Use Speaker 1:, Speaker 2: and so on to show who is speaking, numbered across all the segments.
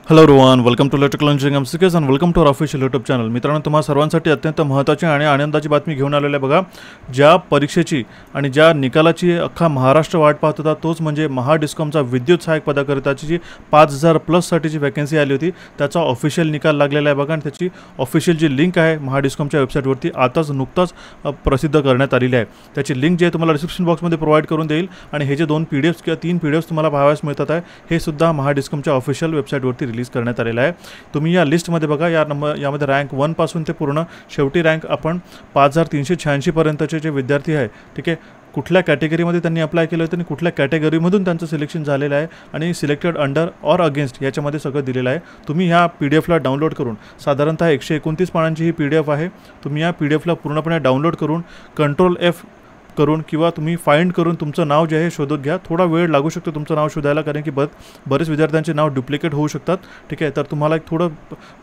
Speaker 1: Hello Rohan, welcome to electrical engineering MCQs and welcome to our official YouTube channel. मित्रांनो, तुम्हा सर्वांसाठी अत्यंत महत्त्वाची आणि आनंदाची बातमी घेऊन आलेली आहे. बघा, ज्या परीक्षेची आणि ज्या निकालाची अख्खा महाराष्ट्र वाट पाहत होता, तोच म्हणजे महाडिस्कॉमचा विद्युत सहाय्यक पदाकरिताची जी 5000+ वॅकन्सी आली होती, त्याचा ऑफिशियल निकाल लागलेला आहे. बघा, आणि त्याची ऑफिशियल जी लिंक आहे महाडिस्कॉमच्या वेबसाईटवरती नुकताच प्रसिद्ध करण्यात आलेली आहे. त्याची लिंक जी आहे तुम्हाला डिस्क्रिप्शन बॉक्समध्ये प्रोव्हाइड करून देईल. आणि हे जे 2 PDFs किंवा 3 PDFs तुम्हाला पाहावयास मिळतात आहे, हे सुद्धा महाडिस्कॉमच्या ऑफिशियल वेबसाईटवरती रिलीज करण्यात आलेला आहे. तुम्ही या लिस्टमध्ये बघा, यामध्ये रँक 1 पासून ते पूर्ण शेवटी रँक आपण 5386 पर्यंतचे जे विद्यार्थी आहे, ठीक आहे, कुठल्या कॅटेगरीमध्ये त्यांनी अप्लाय केलं होतं आणि कुठल्या कॅटेगरीमधून त्यांचं सिलेक्शन झालेलं आहे आणि सिलेक्टेड अंडर ऑर अगेन्स्ट याच्यामध्ये सगळं दिलेलं आहे. तुम्ही ह्या PDFला डाउनलोड करून, साधारणतः 129 पानांची ही PDF आहे. तुम्ही या PDFला पूर्णपणे डाउनलोड करून Ctrl+F करून किंवा तुम्ही फाइंड करून तुमचं नाव जे आहे शोधत घ्या. थोडा वेळ लागू शकतो तुमचं नाव शोधायला, कारण की बरेच विद्यार्थ्यांचे नाव डुप्लिकेट होऊ शकतात. ठीक आहे, तर तुम्हाला एक थोडं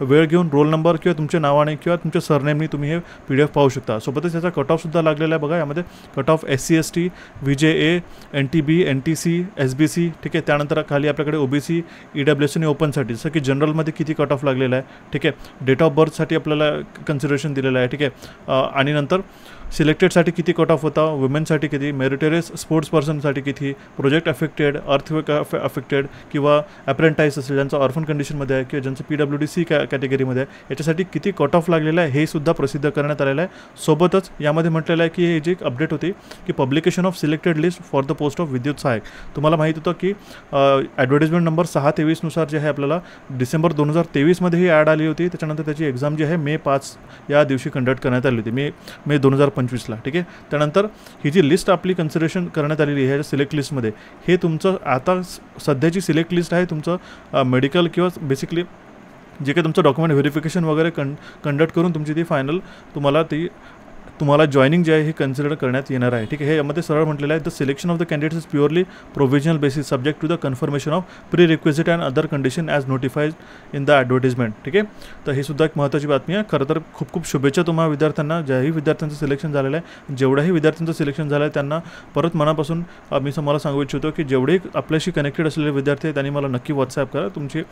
Speaker 1: वेळ घेऊन रोल नंबर किंवा तुमच्या नावाने किंवा तुमच्या सरनेमनी तुम्ही हे PDF पाहू शकता. सोबतच त्याचा कट ऑफसुद्धा लागलेला आहे. बघा, यामध्ये cut off SC ST VJA NTB NTC SBC, ठीक आहे, त्यानंतर खाली आपल्याकडे OBC EWS आणि ओपनसाठी, जसं की जनरलमध्ये किती कट ऑफ लागलेला आहे, ठीक आहे, डेट ऑफ बर्थसाठी आपल्याला कन्सिडरेशन दिलेलं आहे, ठीक आहे, आणि नंतर सिलेक्टेडसाठी किती कट ऑफ होता, वुमेनसाठी किती, मेरिटोरियस स्पोर्ट्स पर्सनसाठी किती, प्रोजेक्ट अफेक्टेड, अर्थक्वेक अफेक्टेड किंवा अप्रेंटाईस असेल ज्यांचं ऑर्फन कंडिशनमध्ये आहे किंवा ज्यांचं PWD-C कॅटेगरीमध्ये आहे, याच्यासाठी किती कट ऑफ लागलेलं आहे हे सुद्धा प्रसिद्ध करण्यात आलेलं आहे. सोबतच यामध्ये म्हटलेलं आहे की हे जी एक अपडेट होती की publication of selected list for the post of विद्युत सहायक. तुम्हाला माहीत होतं की ॲडव्हर्टिजमेंट नंबर 623 जे आहे आपल्याला डिसेंबर 2023 ही ॲड आली होती. त्याच्यानंतर त्याची एक्झाम जी आहे मे 5 या दिवशी कंडक्ट करण्यात आली होती, मे 2025ला. ठीक आहे, त्यानंतर ही जी लिस्ट आपली कन्सिडरेशन करण्यात आलेली आहे सिलेक्ट लिस्टमध्ये, हे तुमचं आता सध्याची सिलेक्ट लिस्ट आहे तुमचं मेडिकल किंवा बेसिकली जे काही तुमचं डॉक्युमेंट व्हेरिफिकेशन वगैरे कंडक्ट करून तुमची ती फायनल तुम्हाला जॉईनिंग जे आहे हे कन्सिडर करण्यात येणार आहे. ठीक आहे, हे यामध्ये सरळ म्हटलेलं आहे, the selection of the candidates is purely provisional basis subject to the confirmation of prerequisite and other condition as notified in the advertisement. ठीक आहे, तर हे सुद्धा एक महत्त्वाची बातमी आहे. खरं तर खूप शुभेच्छा तुम्हाला विद्यार्थ्यांना, ज्याही विद्यार्थ्यांचं सिलेक्शन झालेलं आहे. जेवढ्याही विद्यार्थ्यांचं सिलेक्शन झालं आहे त्यांना परत मनापासून मी मला सांगू इच्छितो की जेवढे आपल्याशी कनेक्टेड असलेले विद्यार्थी आहेत त्यांनी मला नक्की व्हॉट्सॲप करा, तुमची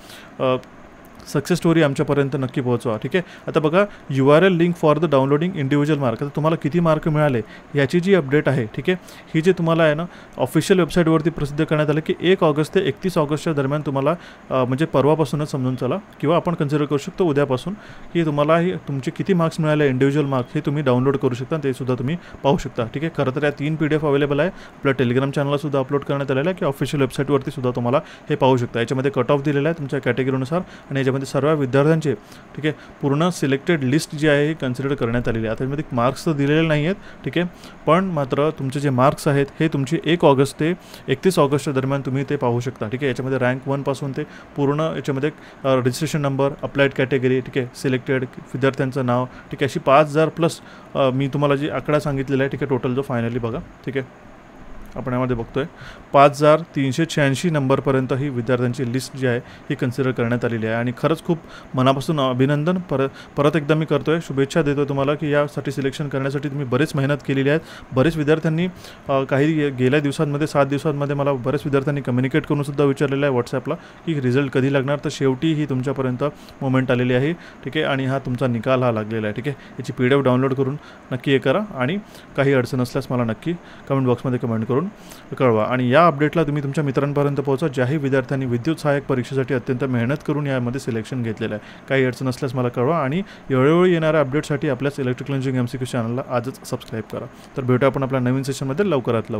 Speaker 1: सक्सेस स्टोरी आमच्यापर्यंत नक्की पोहोचवा. ठीक आहे, आता बघा, URL link for the downloading individual mark. आता तुम्हाला किती मार्क मिळाले याची जी अपडेट आहे, ठीक आहे, ही जी तुम्हाला आहे ना ऑफिशियल वेबसाईटवरती प्रसिद्ध करण्यात आलं की 1 ऑगस्ट ते 31 ऑगस्टच्या दरम्यान तुम्हाला म्हणजे परवापासूनच समजून चला किंवा आपण कन्सिडर करू शकतो उद्यापासून की तुम्हाला ही तुमचे किती मार्क्स मिळाले इंडिव्हिज्युअल मार्क हे तुम्ही डाउनलोड करू शकता, ते सुद्धा तुम्ही पाहू शकता. ठीक आहे, खरं तर या 3 PDF अवेलेबल आहे. आपल्या टेलिग्राम चॅनलला सुद्धा अपलोड करण्यात आलेलं आहे की ऑफिशियल वेबसाईटवरती सुद्धा तुम्हाला हे पाहू शकता. याच्यामध्ये कट ऑफ दिलेला आहे तुमच्या कॅटेगरीनुसार आणि याच्यामध्ये सर्व विद्यार्थ्यांचे, ठीक आहे, पूर्ण सिलेक्टेड लिस्ट जी आहे ही कन्सिडर करण्यात आलेली आहे. आता यामध्ये मार्क्स तर दिलेले नाही आहेत, ठीक आहे, पण मात्र तुमचे जे मार्क्स आहेत हे तुमचे 1 ऑगस्ट ते 31 ऑगस्टच्या दरम्यान तुम्ही ते पाहू शकता. ठीक आहे, याच्यामध्ये रँक 1 पासून ते पूर्ण याच्यामध्ये रजिस्ट्रेशन नंबर, अप्लाइड कॅटेगरी, ठीक आहे, सिलेक्टेड विद्यार्थ्यांचं नाव, ठीक आहे, अशी 5000+ मी तुम्हाला जी आकडा सांगितलेला आहे, ठीक आहे, टोटल जो फायनली बघा, ठीक आहे, आपण यामध्ये बघतोय 5386 नंबरपर्यंत ही विद्यार्थ्यांची लिस्ट जी आहे ही कन्सिडर करण्यात आलेली आहे. आणि खरंच खूप मनापासून अभिनंदन परत एकदा मी करतोय, शुभेच्छा देतो तुम्हाला की यासाठी सिलेक्शन करण्यासाठी तुम्ही बरेच मेहनत केलेली आहे. बरेच विद्यार्थ्यांनी काही गेल्या दिवसांमध्ये 7 दिवसांमध्ये मला बरेच विद्यार्थ्यांनी कम्युनिकेट करून सुद्धा विचारलेलं आहे व्हॉट्सॲपला की रिझल्ट कधी लागणार. तर शेवटी ही तुमच्यापर्यंत मोमेंट आलेली आहे. ठीक आहे, आणि हा तुमचा निकाल हा लागलेला आहे. ठीक आहे, याची PDF डाउनलोड करून नक्की हे करा आणि काही अडचण असल्यास मला नक्की कमेंट बॉक्समध्ये कमेंट करून कळवा. आणि या अपडेटला तुम्ही तुमच्या मित्रांपर्यंत पोहोचा ज्याही विद्यार्थ्यांनी विद्युत सहाय्यक परीक्षेसाठी अत्यंत मेहनत करून यामध्ये सिलेक्शन घेतलेलं आहे. काही अडचण असल्यास मला कळवा आणि वेळोवेळी येणाऱ्या अपडेटसाठी आपल्याच इलेक्ट्रिकल इंजिनिअरिंग MCQ चॅनलला आजच सबस्क्राईब करा. तर भेटूया आपण आपल्या नवीन सेशनमध्ये लवकरच.